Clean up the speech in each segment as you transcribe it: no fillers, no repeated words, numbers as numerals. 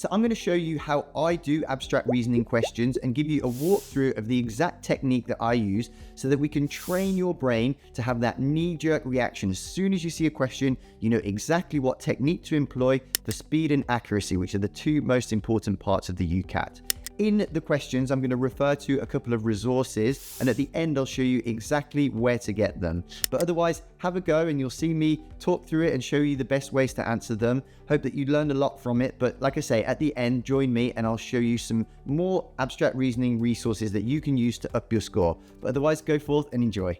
So I'm going to show you how I do abstract reasoning questions and give you a walkthrough of the exact technique that I use so that we can train your brain to have that knee-jerk reaction. As soon as you see a question, you know exactly what technique to employ for speed and accuracy, which are the two most important parts of the UCAT. In the questions, I'm going to refer to a couple of resources, and at the end, I'll show you exactly where to get them. But otherwise, have a go and you'll see me talk through it and show you the best ways to answer them. Hope that you learned a lot from it. But like I say, at the end, join me and I'll show you some more abstract reasoning resources that you can use to up your score. But otherwise, go forth and enjoy.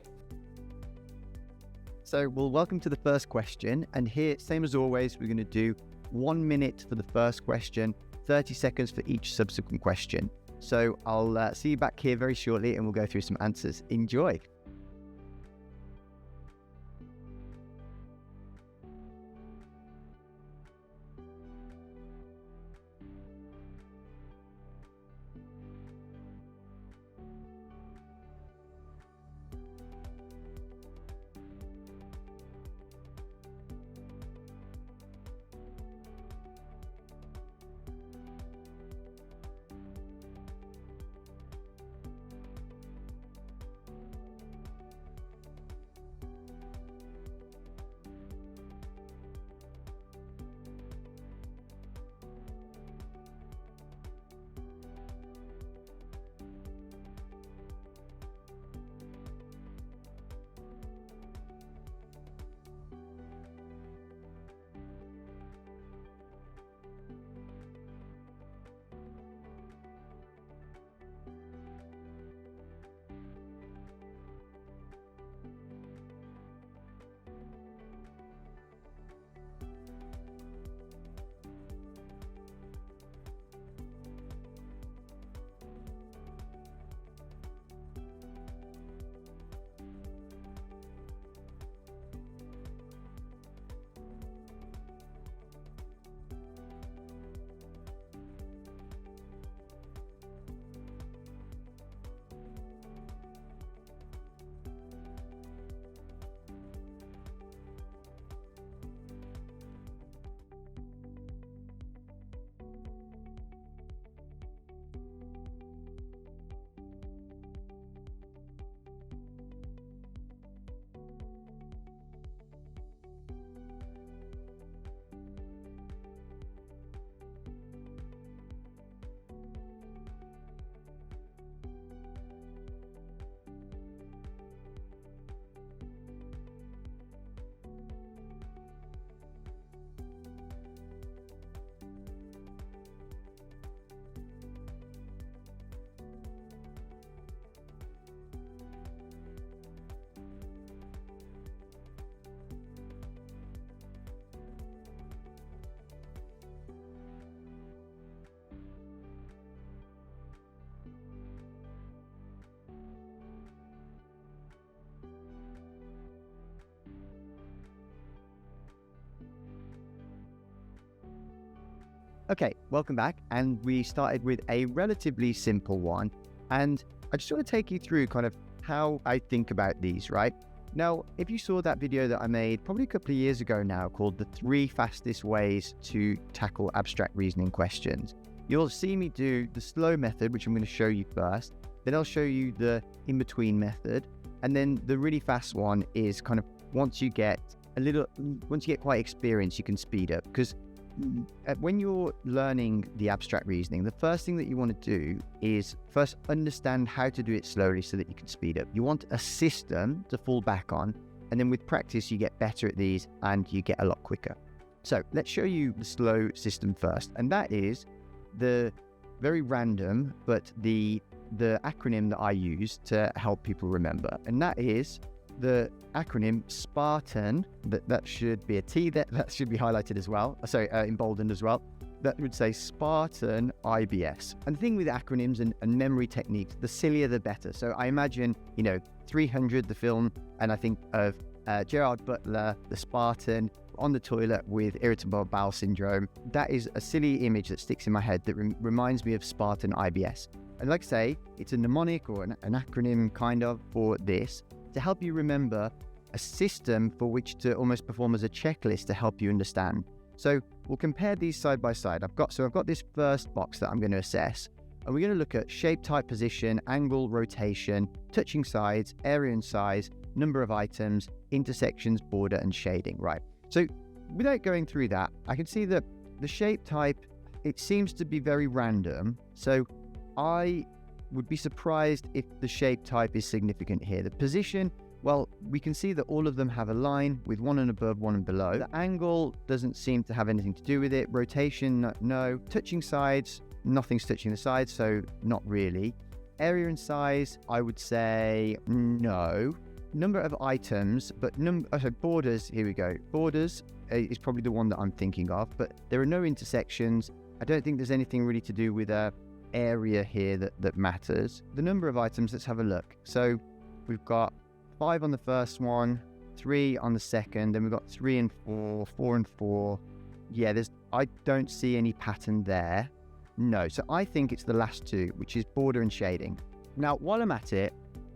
So, well, welcome to the first question. And here, same as always, we're going to do 1 minute for the first question, 30 seconds for each subsequent question. So I'll see you back here very shortly and we'll go through some answers. Enjoy. Okay, welcome back. And we started with a relatively simple one. And I just want to take you through kind of how I think about these, right? Now, if you saw that video that I made probably a couple of years ago now called the 3 fastest ways to tackle abstract reasoning questions, you'll see me do the slow method, which I'm going to show you first. Then I'll show you the in-between method. And then the really fast one is kind of once you get quite experienced, you can speed up. Because when you're learning the abstract reasoning, the first thing that you want to do is first understand how to do it slowly so that you can speed up. You want a system to fall back on, and then with practice, you get better at these and you get a lot quicker. So let's show you the slow system first. And that is the very random, but the acronym that I use to help people remember. And that is the acronym SPARTAN. That should be a T, that should be highlighted as well. Sorry, emboldened as well. That would say Spartan IBS. And the thing with acronyms and memory techniques, the sillier the better. So I imagine, 300, the film, and I think of Gerard Butler, the Spartan, on the toilet with irritable bowel syndrome. That is a silly image that sticks in my head that reminds me of Spartan IBS. And like I say, it's a mnemonic or an acronym kind of for this to help you remember a system for which to almost perform as a checklist to help you understand. So we'll compare these side by side. I've got this first box that I'm going to assess, and we're going to look at shape, type, position, angle, rotation, touching sides, area and size, number of items, intersections, border, and shading, right? So without going through that, I can see that the shape type, it seems to be very random. So I would be surprised if the shape type is significant here. The position, well, we can see that all of them have a line with one and above, one and below. The angle doesn't seem to have anything to do with it. Rotation, no. Touching sides, nothing's touching the sides, so not really. Area and size, I would say no. Number of items, but borders, here we go. Borders is probably the one that I'm thinking of, but there are no intersections. I don't think there's anything really to do with area here that matters. The number of items, let's have a look. So we've got 5 on the first one, 3 on the second, then we've got 3 and 4, 4 and 4. Yeah, I don't see any pattern there. No, so I think it's the last two, which is border and shading. Now, while I'm at it,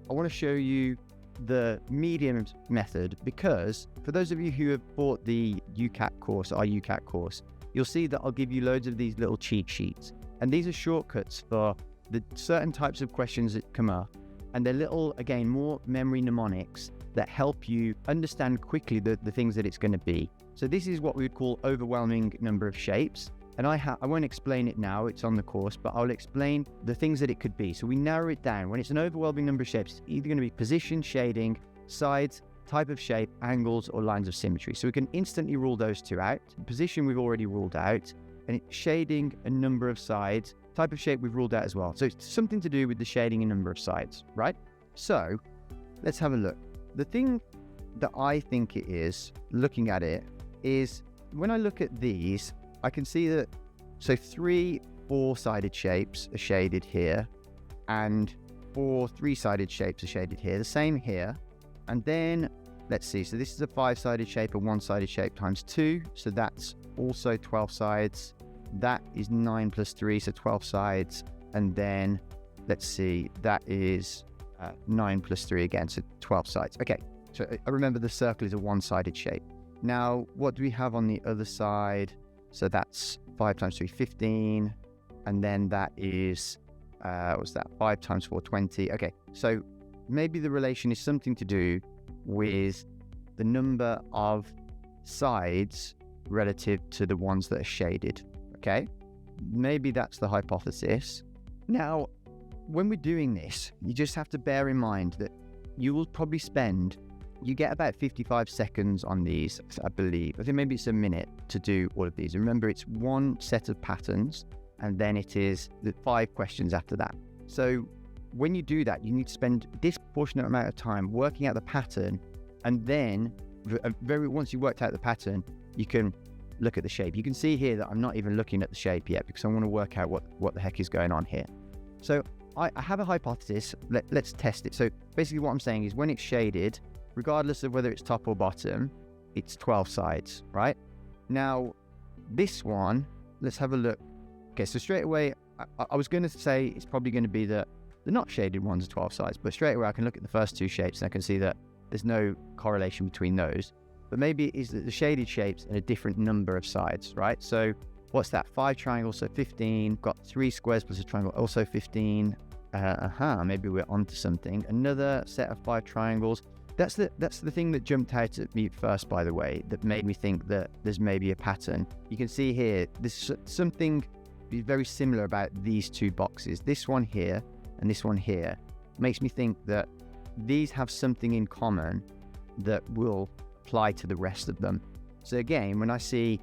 I want to show you the medium method, because for those of you who have bought the UCAT course, our UCAT course, you'll see that I'll give you loads of these little cheat sheets. And these are shortcuts for the certain types of questions that come up. And they're little, again, more memory mnemonics that help you understand quickly the things that it's going to be. So this is what we would call overwhelming number of shapes. And I won't explain it now, it's on the course, but I'll explain the things that it could be. So we narrow it down. When it's an overwhelming number of shapes, it's either going to be position, shading, sides, type of shape, angles, or lines of symmetry. So we can instantly rule those two out. Position we've already ruled out, and it's shading a number of sides. Type of shape we've ruled out as well. So it's something to do with the shading and number of sides, right? So let's have a look. The thing that I think it is, looking at it, is when I look at these, I can see that, so 3 4-sided shapes are shaded here, and 4 3-sided shapes are shaded here, the same here. And then, let's see, so this is a 5-sided shape, a 1-sided shape times 2, so that's also 12 sides. That is 9 plus 3, so 12 sides. And then, let's see, that is 9 plus 3 again, so 12 sides. Okay, so I remember the circle is a 1-sided shape. Now, what do we have on the other side? So that's 5 times 3, 15. And then that is, what's that? 5 times 4, 20. Okay, so maybe the relation is something to do with the number of sides relative to the ones that are shaded. Okay, maybe that's the hypothesis. Now, when we're doing this, you just have to bear in mind that you will probably you get about 55 seconds on these, I believe. I think maybe it's a minute to do all of these. Remember, it's one set of patterns, and then it is the 5 questions after that. So when you do that, you need to spend a disproportionate amount of time working out the pattern, and then once you worked out the pattern, you can look at the shape. You can see here that I'm not even looking at the shape yet, because I want to work out what the heck is going on here. So I have a hypothesis. Let's test it. So basically what I'm saying is, when it's shaded, regardless of whether it's top or bottom, it's 12 sides, right? Now, this one, let's have a look. Okay, so straight away, I was going to say it's probably going to be the not shaded ones are 12 sides, but straight away I can look at the first 2 shapes and I can see that there's no correlation between those. But maybe it is that the shaded shapes in a different number of sides, right? So what's that? 5 triangles, so 15. Got 3 squares plus a triangle, also 15. Maybe we're onto something. Another set of 5 triangles. That's the thing that jumped out at me first, by the way, that made me think that there's maybe a pattern. You can see here, there's something very similar about these 2 boxes. This one here and this one here makes me think that these have something in common that will apply to the rest of them. So again, when I see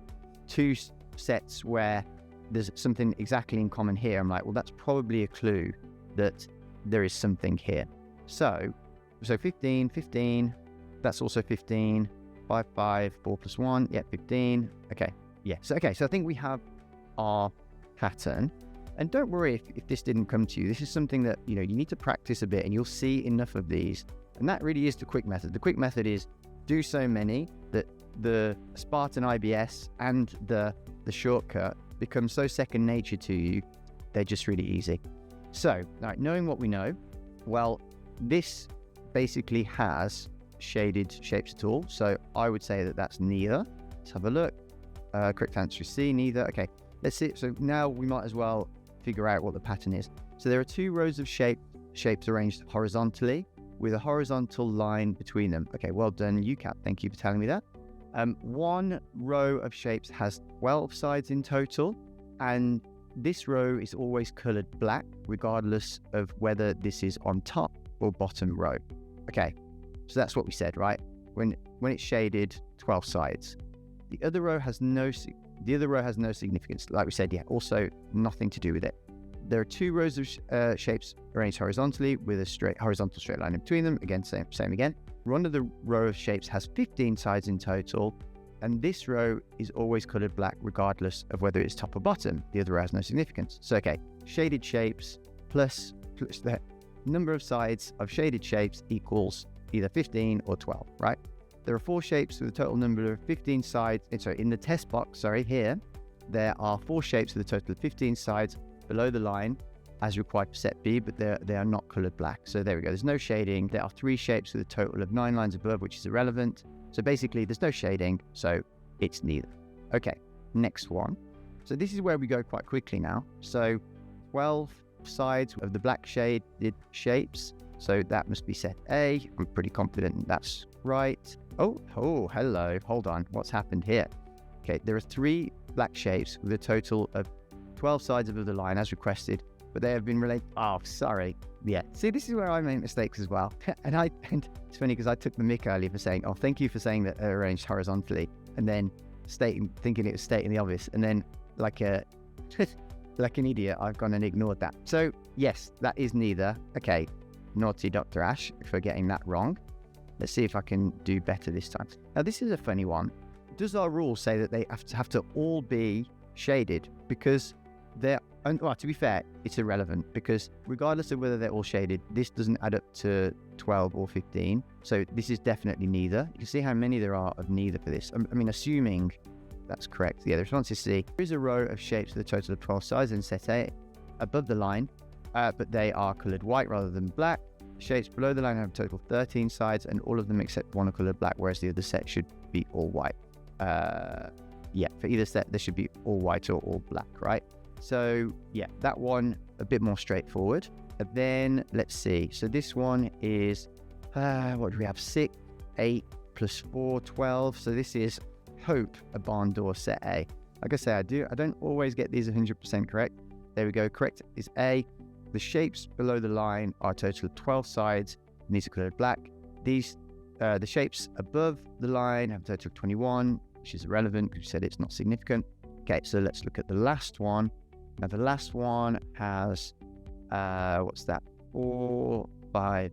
2 sets where there's something exactly in common here, I'm like, well, that's probably a clue that there is something here. So 15, 15, that's also 15, 5, 5, 4 plus 1, yeah, 15. Okay, yeah, so I think we have our pattern. And don't worry if this didn't come to you. This is something that, you need to practice a bit, and you'll see enough of these. And that really is the quick method. The quick method is do so many that the Spartan IBS and the shortcut become so second nature to you, they're just really easy. So, all right, knowing what we know, well, this basically has shaded shapes at all. So I would say that that's neither. Let's have a look. Correct answer is C, neither. Okay, let's see. So now we might as well figure out what the pattern is. So there are two rows of shapes arranged horizontally with a horizontal line between them. Okay, well done, UCAT. Thank you for telling me that. One row of shapes has 12 sides in total, and this row is always colored black, regardless of whether this is on top or bottom row. Okay, so that's what we said, right? When it's shaded, 12 sides. The other row has no significance. Like we said, yeah, also nothing to do with it. There are two rows of shapes arranged horizontally with a horizontal straight line in between them. Again, same again. One of the row of shapes has 15 sides in total, and this row is always colored black regardless of whether it's top or bottom. The other row has no significance. So, okay, shaded shapes plus the number of sides of shaded shapes equals either 15 or 12, right? There are four shapes with a total number of 15 sides. In the test box, here, there are four shapes with a total of 15 sides below the line as required for set B, but they are not colored black. So there we go. There's no shading. There are three shapes with a total of 9 lines above, which is irrelevant. So basically, there's no shading, so it's neither. Okay, next one. So this is where we go quite quickly now. So 12 sides of the black shaded shapes. So that must be set A. I'm pretty confident that's right. Oh, hello. Hold on. What's happened here? Okay, there are three black shapes with a total of 12 sides above the line as requested, but they have been related. Oh, sorry. Yeah. See, this is where I make mistakes as well. and it's funny because I took the mick earlier for saying, oh, thank you for saying that they're arranged horizontally, and then thinking it was stating the obvious, and then like an idiot, I've gone and ignored that. So yes, that is neither. Okay, naughty Dr. Ash for getting that wrong. Let's see if I can do better this time. Now, this is a funny one. Does our rule say that they have to all be shaded? Because well, to be fair, it's irrelevant, because regardless of whether they're all shaded, this doesn't add up to 12 or 15. So this is definitely neither. You can see how many there are of neither for this. I mean, assuming that's correct. Yeah, the response is C. There is a row of shapes with a total of 12 sides in set A above the line, but they are colored white rather than black. Shapes below the line have a total of 13 sides, and all of them except one are colored black, whereas the other set should be all white. Yeah, for either set, there should be all white or all black, right? So yeah, that one a bit more straightforward. And then let's see. So this one is, what do we have? 6, 8 plus 4, 12. So this is, hope, a barn door set A. Like I say, I don't always get these 100% correct. There we go. Correct is A. The shapes below the line are a total of 12 sides, and these are colored black. These, the shapes above the line have a total of 21, which is irrelevant because you said it's not significant. Okay, so let's look at the last one. Now the last one has, what's that? 4, 5,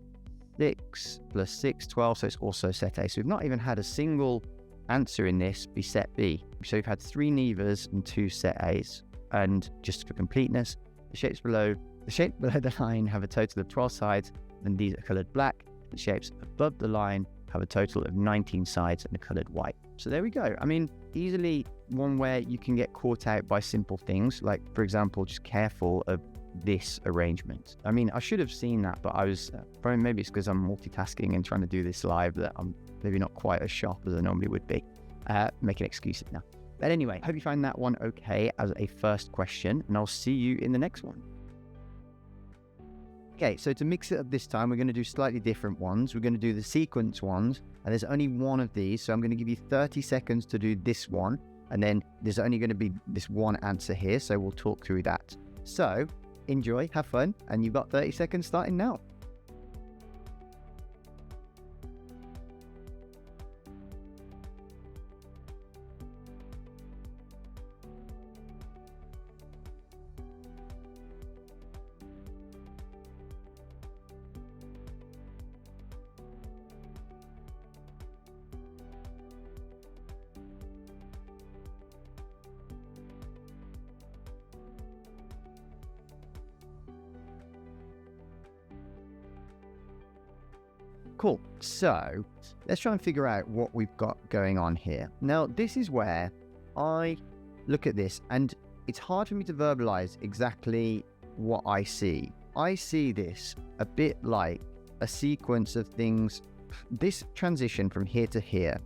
6 plus 6, 12. So it's also set A. So we've not even had a single answer in this be set B. So we've had 3 neithers and 2 set A's. And just for completeness, the shapes below the line have a total of 12 sides, and these are colored black. The shapes above the line have a total of 19 sides and are colored white. So there we go. I mean, easily one where you can get caught out by simple things, like, for example, just careful of this arrangement. I mean, I should have seen that, but I was, probably maybe it's because I'm multitasking and trying to do this live that I'm maybe not quite as sharp as I normally would be. Making excuses now. But anyway, hope you find that one okay as a first question, and I'll see you in the next one. Okay, so to mix it up this time, we're going to do slightly different ones. We're going to do the sequence ones, and there's only one of these, so I'm going to give you 30 seconds to do this one, and then there's only going to be this one answer here, so we'll talk through that. So, enjoy, have fun, and you've got 30 seconds starting now. Cool. So let's try and figure out what we've got going on here. Now, this is where I look at this, and it's hard for me to verbalize exactly what I see. I see this a bit like a sequence of things. This transition from here to here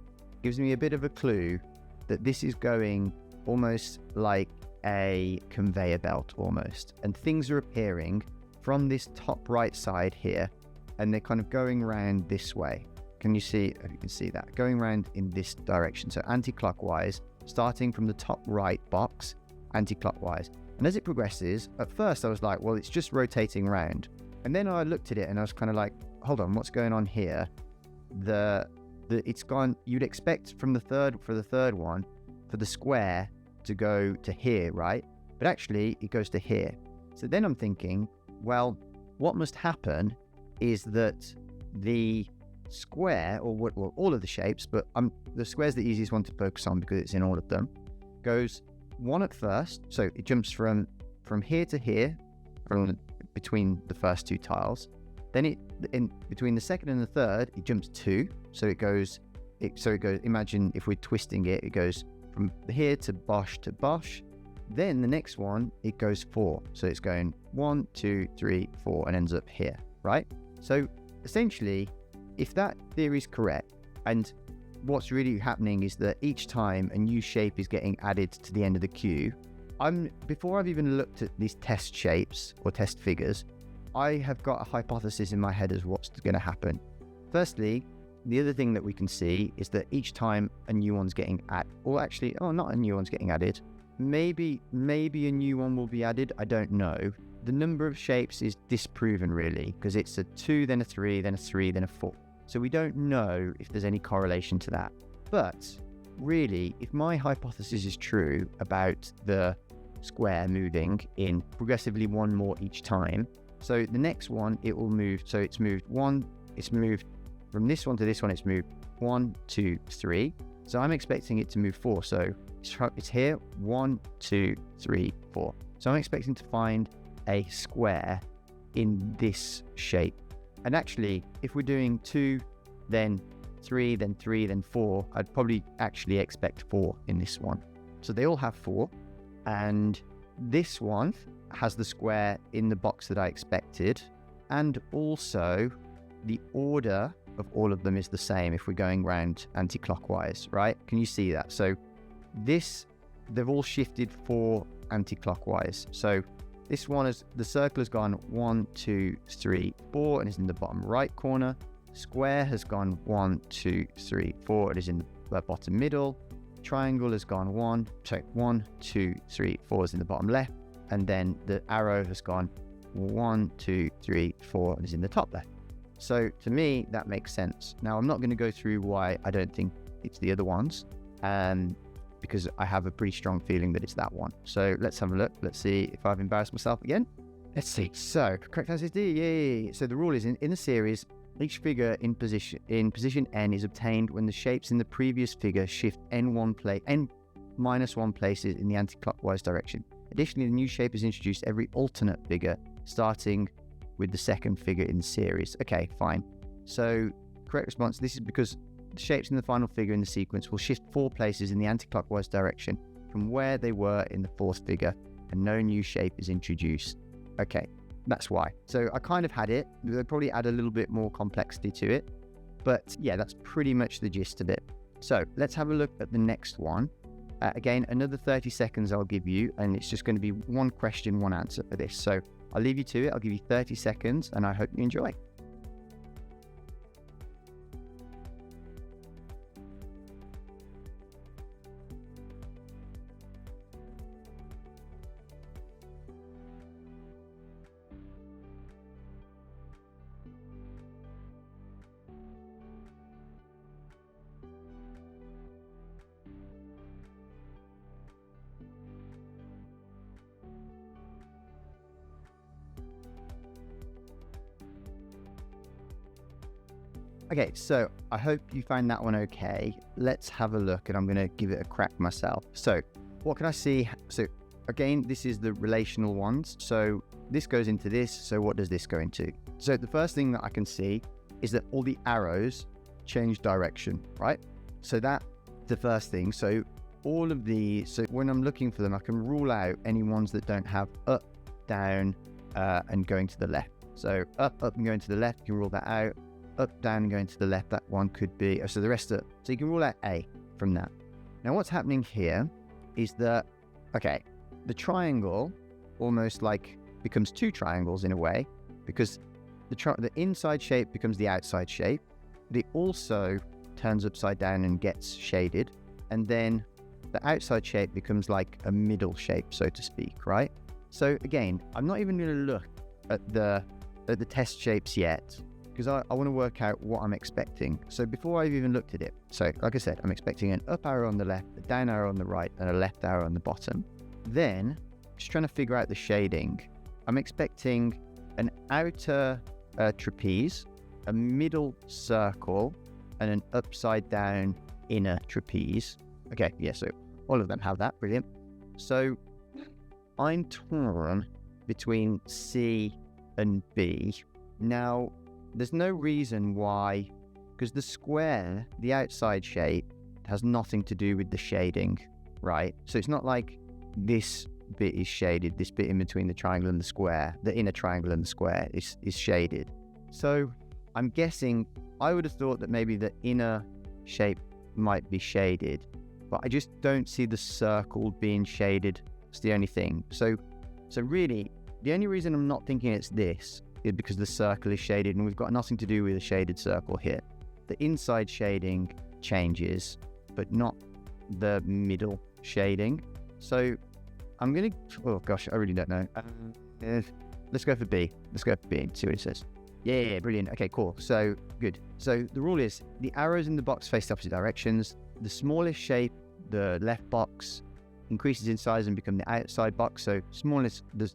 gives me a bit of a clue that this is going almost like a conveyor belt almost. And things are appearing from this top right side here, and they're kind of going around this way. Can you see, if you can see that, going around in this direction. So anti-clockwise, starting from the top right box, anti-clockwise. And as it progresses, at first I was like, well, it's just rotating around. And then I looked at it and I was kind of like, hold on, what's going on here? It's gone, you'd expect for the third one, for the square to go to here, right? But actually it goes to here. So then I'm thinking, well, what must happen is that the square, or all of the shapes, but the square's the easiest one to focus on because it's in all of them, goes one at first. So it jumps from here to here, between the first two tiles. Then between the second and the third, it jumps 2. So it goes, imagine if we're twisting it, it goes from here to Bosch to Bosch. Then the next one, it goes 4. So it's going 1, 2, 3, 4, and ends up here, right? So essentially, if that theory is correct, and what's really happening is that each time a new shape is getting added to the end of the queue, before I've even looked at these test shapes or test figures, I have got a hypothesis in my head as what's going to happen. Firstly, the other thing that we can see is that each time a new one's getting added, or actually, not a new one's getting added, maybe a new one will be added, I don't know. The number of shapes is disproven really, because it's a 2, then a 3, then a 3, then a 4. So we don't know if there's any correlation to that. But really, if my hypothesis is true about the square moving in progressively one more each time, so the next one, it will move. So it's moved from this one to this one, it's moved 1, 2, 3. So I'm expecting it to move 4. So it's here, 1, 2, 3, 4. So I'm expecting to find a square in this shape. And actually, if we're doing 2, then 3, then 3, then 4, I'd probably actually expect 4 in this one. So they all have 4. And this one has the square in the box that I expected. And also the order of all of them is the same if we're going round anti-clockwise, right? Can you see that? So they've all shifted 4 anti-clockwise. So this one is, the circle has gone 1, 2, 3, 4, and is in the bottom right corner. Square has gone 1, 2, 3, 4, and is in the bottom middle. Triangle has gone 1, 2, 3, 4 is in the bottom left. And then the arrow has gone 1, 2, 3, 4, and is in the top left. So to me, that makes sense. Now, I'm not going to go through why I don't think it's the other ones, because I have a pretty strong feeling that it's that one. So let's have a look. Let's see if I've embarrassed myself again. Let's see. So correct answer is D. Yay. So the rule is in the series, each figure in position N is obtained when the shapes in the previous figure shift N-1 places in the anti-clockwise direction. Additionally, the new shape is introduced every alternate figure, starting with the second figure in the series. Okay, fine. So correct response, this is because the shapes in the final figure in the sequence will shift 4 places in the anti-clockwise direction from where they were in the 4th figure, and no new shape is introduced. Okay, that's why. So I kind of had it. They'll probably add a little bit more complexity to it. But yeah, that's pretty much the gist of it. So let's have a look at the next one. Again, another 30 seconds I'll give you, and it's just going to be one question, one answer for this. So I'll leave you to it. I'll give you 30 seconds, and I hope you enjoy. Okay, so I hope you find that one okay. Let's have a look, and I'm going to give it a crack myself. So what can I see? So again, this is the relational ones. So this goes into this. So what does this go into? So the first thing that I can see is that all the arrows change direction, right? So that's the first thing. So all of these, so when I'm looking for them, I can rule out any ones that don't have up, down, and going to the left. So up, and going to the left, you can rule that out. Up, down, and going to the left, that one could be, so the rest of, so you can rule out A from that. Now what's happening here is that, okay, the triangle almost like becomes two triangles in a way, because the inside shape becomes the outside shape. It also turns upside down and gets shaded. And then the outside shape becomes like a middle shape, so to speak, right? So again, I'm not even going to look at the test shapes yet, because I want to work out what I'm expecting. So before I've even looked at it, so like I said, I'm expecting an up arrow on the left, a down arrow on the right, and a left arrow on the bottom. Then, just trying to figure out the shading, I'm expecting an outer trapeze, a middle circle, and an upside down inner trapeze. Okay, yeah, so all of them have that, brilliant. So I'm torn between C and B. Now, there's no reason why, because the square, the outside shape, has nothing to do with the shading, right? So it's not like this bit is shaded, this bit in between the triangle and the square, the inner triangle and the square is shaded. So I'm guessing, I would have thought that maybe the inner shape might be shaded, but I just don't see the circle being shaded. It's the only thing. So really, the only reason I'm not thinking it's this is because the circle is shaded, and we've got nothing to do with a shaded circle here. The inside shading changes, but not the middle shading. So I'm going to, oh gosh, I really don't know. Let's go for B. Let's go for B and see what it says. Yeah, brilliant. Okay, cool. So good. So the rule is the arrows in the box face the opposite directions. The smallest shape, the left box, increases in size and become the outside box. So smallest, the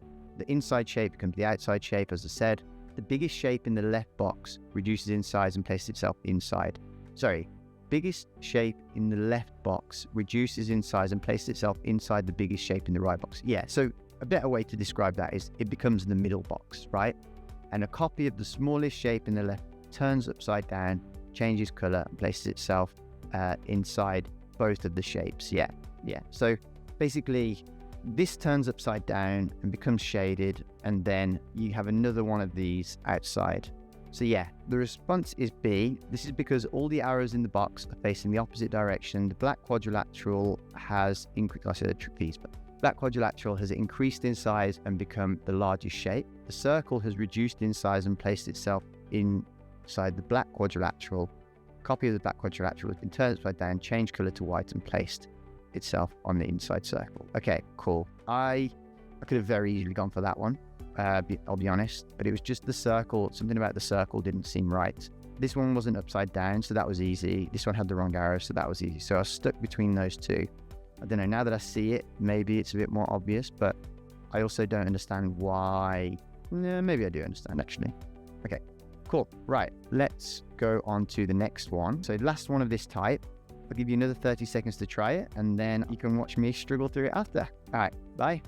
inside shape becomes the outside shape, as I said. The biggest shape in the left box reduces in size and places itself inside. Sorry, biggest shape in the left box reduces in size and places itself inside the biggest shape in the right box. Yeah, so a better way to describe that is it becomes the middle box, right? And a copy of the smallest shape in the left turns upside down, changes color, and places itself inside both of the shapes. Yeah. So basically, this turns upside down and becomes shaded, and then you have another one of these outside. So yeah, the response is B. This is because all the arrows in the box are facing the opposite direction. The black quadrilateral has increased, I said a trapeze, but black quadrilateral has increased in size and become the largest shape. The circle has reduced in size and placed itself inside the black quadrilateral. A copy of the black quadrilateral has been turned upside down, changed color to white, and placed itself on the inside circle. Okay, cool. I could have very easily gone for that one, I'll be honest, but it was just the circle. Something about the circle didn't seem right. This one wasn't upside down, so that was easy. This one had the wrong arrow, so that was easy. So I was stuck between those two. I don't know, now that I see it, maybe it's a bit more obvious, but I also don't understand why. Maybe I do understand, actually. Okay, cool. Right, let's go on to the next one. So last one of this type. I'll give you another 30 seconds to try it, and then you can watch me struggle through it after. All right, bye.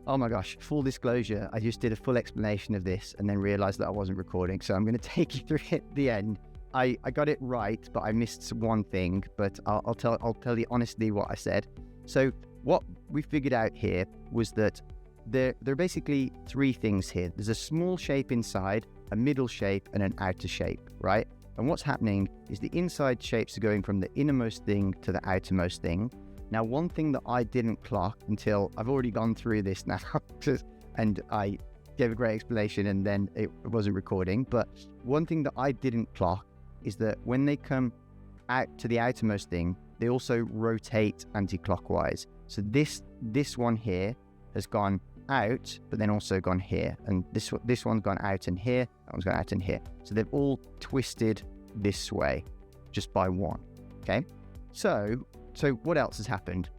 Oh my gosh, full disclosure, I just did a full explanation of this and then realized that I wasn't recording. So I'm going to take you through it at the end. I got it right, but I missed one thing, but I'll tell you honestly what I said. So what we figured out here was that there are basically three things here. There's a small shape inside, a middle shape, and an outer shape, right? And what's happening is the inside shapes are going from the innermost thing to the outermost thing. Now, one thing that I didn't clock until I've already gone through this now, and I gave a great explanation and then it wasn't recording, but one thing that I didn't clock is that when they come out to the outermost thing, they also rotate anti-clockwise. So this one here has gone out, but then also gone here. And this one's gone out and here, that one's gone out and here. So they've all twisted this way just by one, okay? So what else has happened?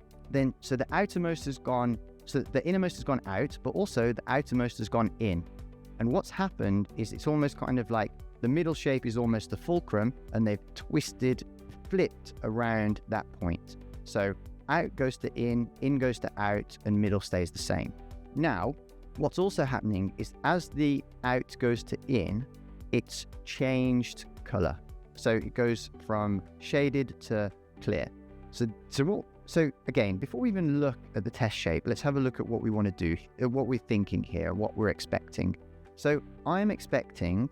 So the outermost has gone, so the innermost has gone out, but also the outermost has gone in. And what's happened is it's almost kind of like the middle shape is almost the fulcrum, and they've flipped around that point. So out goes to in goes to out, and middle stays the same. Now, what's also happening is as the out goes to in, it's changed color. So it goes from shaded to clear. So again, before we even look at the test shape, let's have a look at what we want to do, what we're thinking here, what we're expecting. So I'm expecting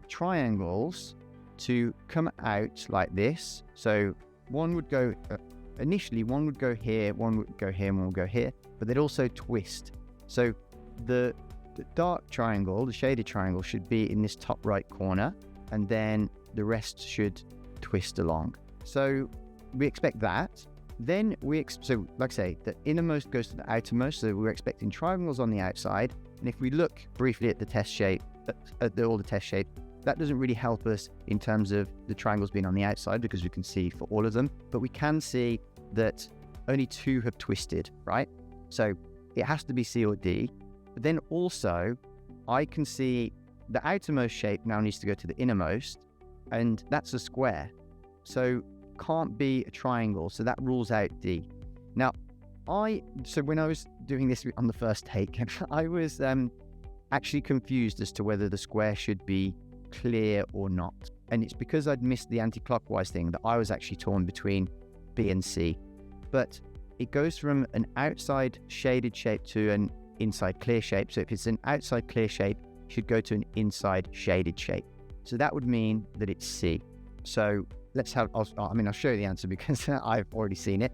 triangles to come out like this. So one would go, initially one would go here, one would go here, and one would go here, but they'd also twist. So the dark triangle, the shaded triangle, should be in this top right corner, and then the rest should twist along. So we expect that. Then so like I say, the innermost goes to the outermost, so we're expecting triangles on the outside. And if we look briefly at the test shape, all the test shapes, that doesn't really help us in terms of the triangles being on the outside, because we can see for all of them, but we can see that only 2 have twisted, right? So it has to be C or D. But then also, I can see the outermost shape now needs to go to the innermost, and that's a square. So can't be a triangle, so that rules out D. Now, so when I was doing this on the first take, I was actually confused as to whether the square should be clear or not. And it's because I'd missed the anti-clockwise thing that I was actually torn between B and C. But it goes from an outside shaded shape to an inside clear shape. So if it's an outside clear shape, it should go to an inside shaded shape. So that would mean that it's C. So I'll show you the answer because I've already seen it.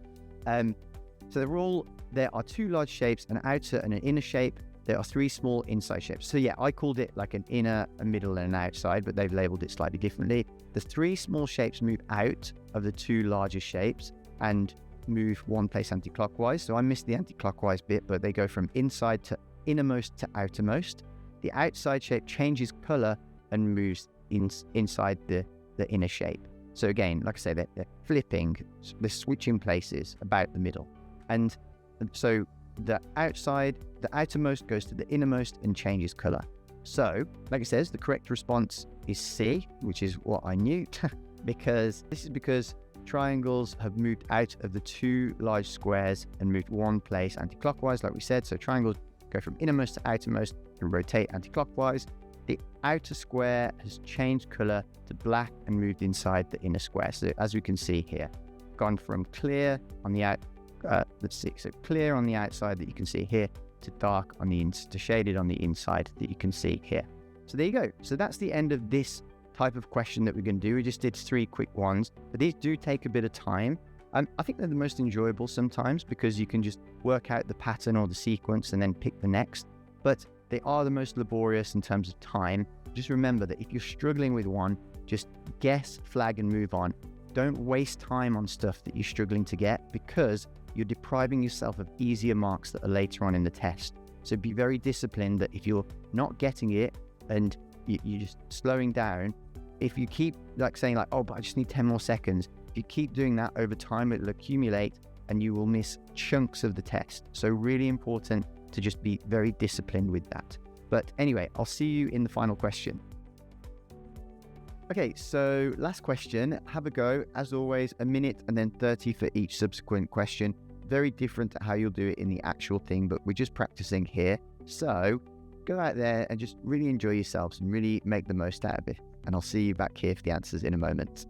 So there are 2 large shapes, an outer and an inner shape. There are 3 small inside shapes. So yeah, I called it like an inner, a middle, and an outside, but they've labeled it slightly differently. The 3 small shapes move out of the 2 larger shapes and move one place anti-clockwise. So I missed the anti-clockwise bit, but they go from inside to innermost to outermost. The outside shape changes color and moves inside the inner shape. So again, like I say, they're flipping, they're switching places about the middle. And so the outermost goes to the innermost and changes color. So, like it says, the correct response is C, which is what I knew, because triangles have moved out of the 2 large squares and moved one place anti-clockwise, like we said. So triangles go from innermost to outermost and rotate anti-clockwise. The outer square has changed color to black and moved inside the inner square. So as we can see here, gone from clear on the clear on the outside that you can see here to dark on the to shaded on the inside that you can see here. So there you go. So that's the end of this type of question that we're going to do. We just did 3 quick ones, but these do take a bit of time. I think they're the most enjoyable sometimes because you can just work out the pattern or the sequence and then pick the next. But they are the most laborious in terms of time. Just remember that if you're struggling with one, just guess, flag, and move on. Don't waste time on stuff that you're struggling to get, because you're depriving yourself of easier marks that are later on in the test. So be very disciplined that if you're not getting it and you're just slowing down, if you keep saying oh, but I just need 10 more seconds, if you keep doing that over time, it'll accumulate and you will miss chunks of the test. So really important to just be very disciplined with that. But anyway, I'll see you in the final question. Okay, so last question, have a go. As always, 1 minute and then 30 for each subsequent question. Very different to how you'll do it in the actual thing, but we're just practicing here. So go out there and just really enjoy yourselves and really make the most out of it. And I'll see you back here for the answers in a moment.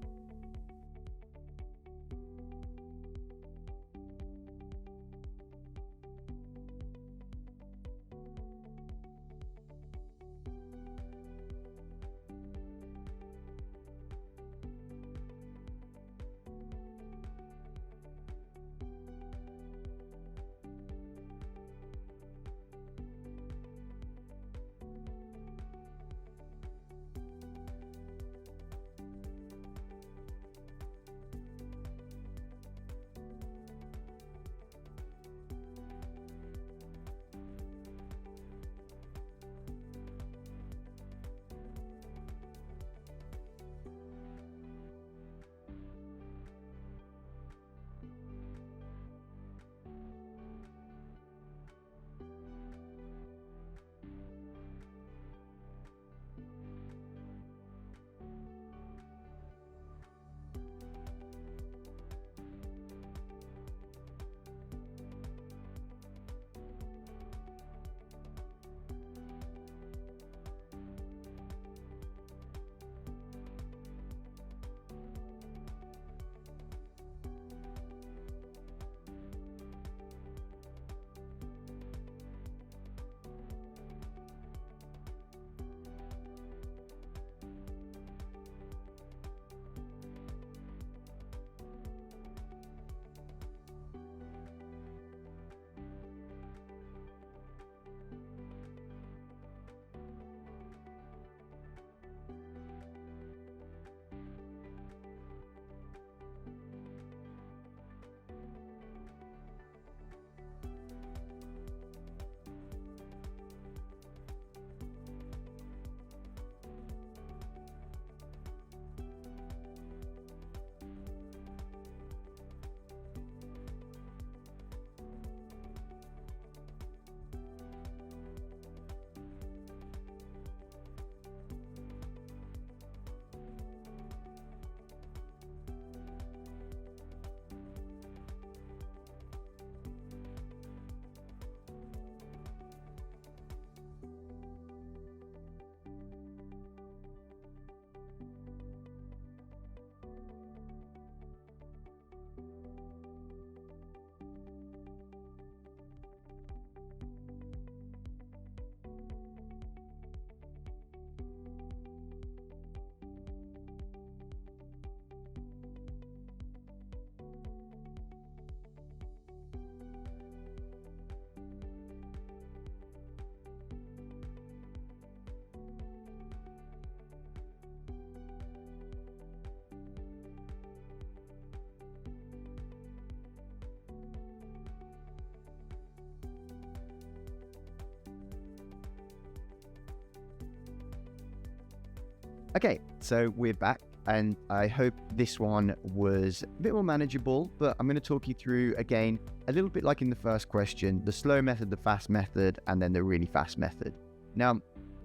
Okay, so we're back, and I hope this one was a bit more manageable, but I'm going to talk you through, again, a little bit like in the first question, the slow method, the fast method, and then the really fast method. Now,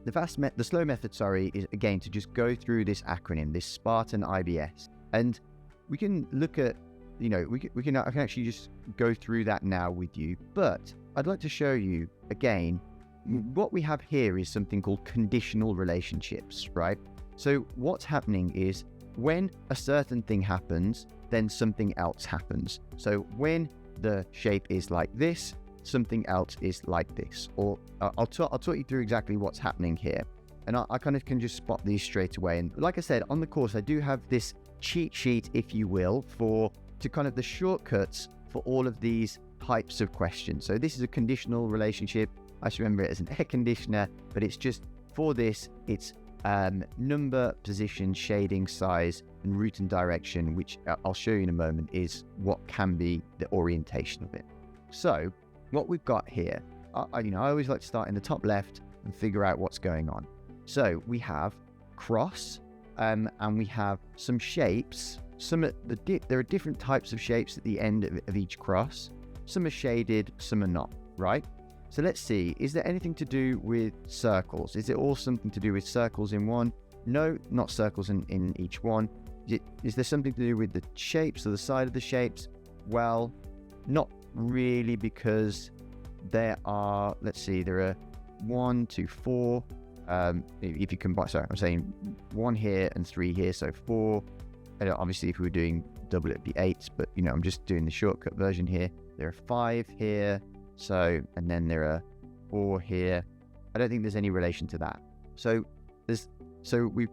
the slow method, is, again, to just go through this acronym, this Spartan IBS, and we can look at, I can actually just go through that now with you, but I'd like to show you, again, what we have here is something called conditional relationships, right? So what's happening is when a certain thing happens, then something else happens. So when the shape is like this, something else is like this. Or I'll talk you through exactly what's happening here. And I kind of can just spot these straight away. And like I said, on the course, I do have this cheat sheet, if you will, to kind of the shortcuts for all of these types of questions. So this is a conditional relationship. I should remember it as an air conditioner, but it's just for this, it's number, position, shading, size, and route and direction, which I'll show you in a moment, is what can be the orientation of it. So what we've got here, I always like to start in the top left and figure out what's going on. So we have cross, and we have some shapes. There are different types of shapes at the end of each cross. Some are shaded, some are not, right? So let's see, is there anything to do with circles? Is it all something to do with circles in one? No, not circles in each one. Is there something to do with the shapes or the side of the shapes? Well, not really, because there are, there are 1, 2, 4. If you combine, I'm saying 1 here and 3 here, so 4. And obviously, if we were doing double, it'd be 8, but I'm just doing the shortcut version here. There are 5 here. So, and then there are 4 here. I don't think there's any relation to that. So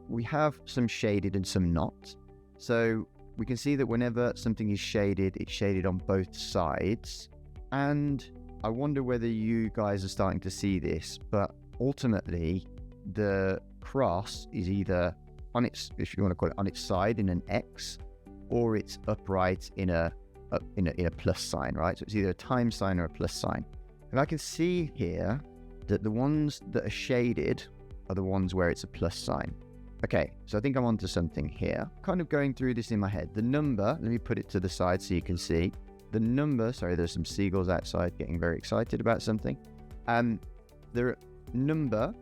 we have some shaded and some not. So we can see that whenever something is shaded, it's shaded on both sides. And I wonder whether you guys are starting to see this, but ultimately the cross is either on its, if you want to call it, on its side in an X, or it's upright in a plus sign, right? So it's either a times sign or a plus sign. And I can see here that the ones that are shaded are the ones where it's a plus sign. Okay, so I think I'm onto something here. Kind of going through this in my head. The number, let me put it to the side so you can see. The number, there's some seagulls outside getting very excited about something. The number,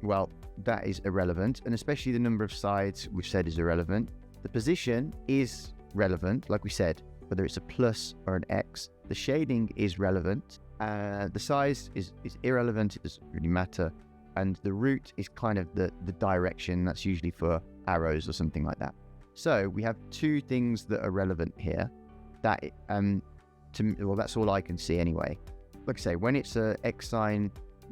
well, that is irrelevant, and especially the number of sides we've said is irrelevant. The position is relevant, like we said, whether it's a plus or an X. The shading is relevant. The size is irrelevant, it doesn't really matter. And the route is kind of the direction, that's usually for arrows or something like that. So we have 2 things that are relevant here. That, that's all I can see anyway. Like I say, when it's a X sign,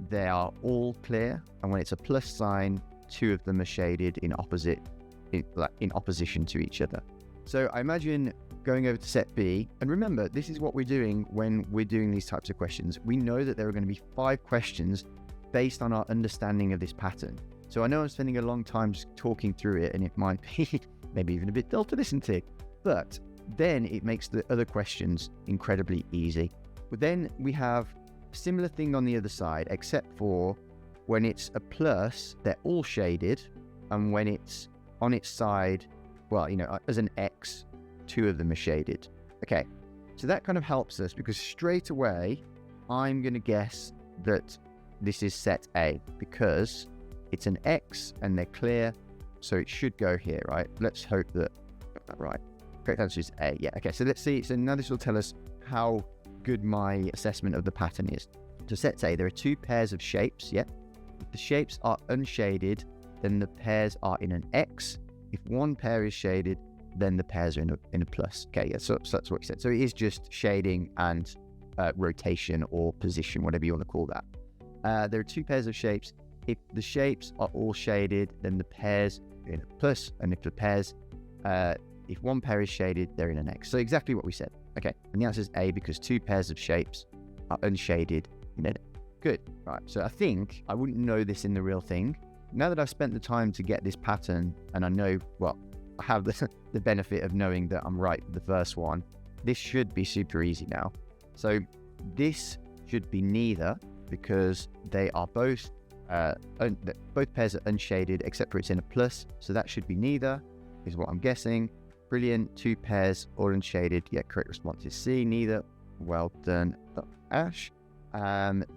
they are all clear. And when it's a plus sign, 2 of them are shaded in opposition to each other. So I imagine going over to set B, and remember, this is what we're doing when we're doing these types of questions. We know that there are going to be 5 questions based on our understanding of this pattern. So I know I'm spending a long time just talking through it, and it might be maybe even a bit dull to listen to, but then it makes the other questions incredibly easy. But then we have a similar thing on the other side, except for when it's a plus, they're all shaded, and when it's on its side, well, as an X, 2 of them are shaded. Okay, so that kind of helps us, because straight away, I'm going to guess that this is set A, because it's an X and they're clear, so it should go here, right? Let's hope that I got that right. Correct answer is A. Yeah, okay, so let's see. So now this will tell us how good my assessment of the pattern is. So set A, there are 2 pairs of shapes, yeah? If the shapes are unshaded, then the pairs are in an X. If one pair is shaded, then the pairs are in a plus. Okay, yeah, so that's what we said. So it is just shading and rotation or position, whatever you want to call that. There are 2 pairs of shapes. If the shapes are all shaded, then the pairs are in a plus, and if the pairs, if one pair is shaded, they're in an X. So exactly what we said. Okay, and the answer is A, because 2 pairs of shapes are unshaded in an X. Good, right, so I think I wouldn't know this in the real thing. Now that I've spent the time to get this pattern, and I know, well, I have the benefit of knowing that I'm right with the first one, this should be super easy now. So this should be neither, because they are both both pairs are unshaded except for it's in a plus, so that should be neither, is what I'm guessing. Brilliant. 2 pairs all unshaded. Yeah, correct response is C, neither. Well done, Ash.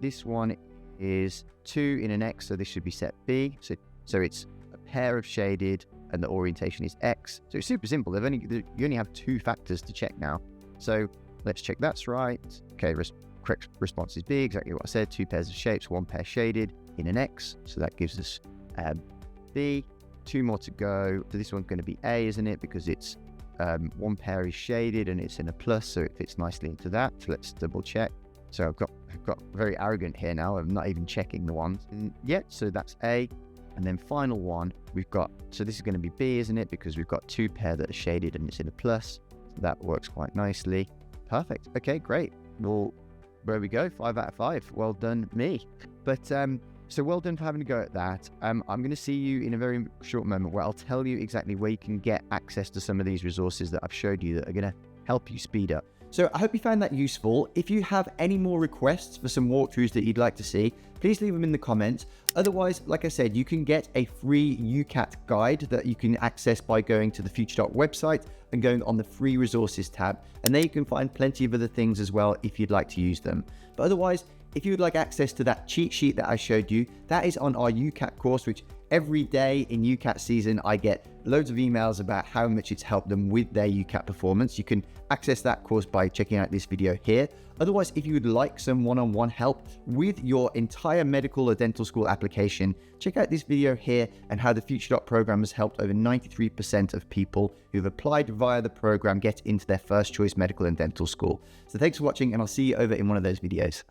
This one is 2 in an X, so this should be set B. So it's a pair of shaded and the orientation is X. So it's super simple. You only have 2 factors to check now. So let's check that's right. Okay, correct response is B, exactly what I said. 2 pairs of shapes, 1 pair shaded in an X. So that gives us B. 2 more to go. So this one's going to be A, isn't it? Because it's 1 pair is shaded and it's in a plus, so it fits nicely into that. So let's double check. So I've got very arrogant here now. I'm not even checking the ones yet. So that's A. And then final one, we've got, so this is going to be B, isn't it? Because we've got 2 pair that are shaded and it's in a plus. So that works quite nicely. Perfect. Okay, great. Well, there we go. 5 out of 5. Well done, me. But so well done for having a go at that. I'm going to see you in a very short moment where I'll tell you exactly where you can get access to some of these resources that I've showed you that are going to help you speed up. So I hope you found that useful. If you have any more requests for some walkthroughs that you'd like to see, please leave them in the comments. Otherwise, like I said, you can get a free UCAT guide that you can access by going to the Future website and going on the free resources tab. And there you can find plenty of other things as well if you'd like to use them. But otherwise, if you would like access to that cheat sheet that I showed you, that is on our UCAT course, which every day in UCAT season, I get loads of emails about how much it's helped them with their UCAT performance. You can access that course by checking out this video here. Otherwise, if you would like some one-on-one help with your entire medical or dental school application, check out this video here and how the Future program has helped over 93% of people who've applied via the program get into their first choice medical and dental school. So thanks for watching, and I'll see you over in one of those videos.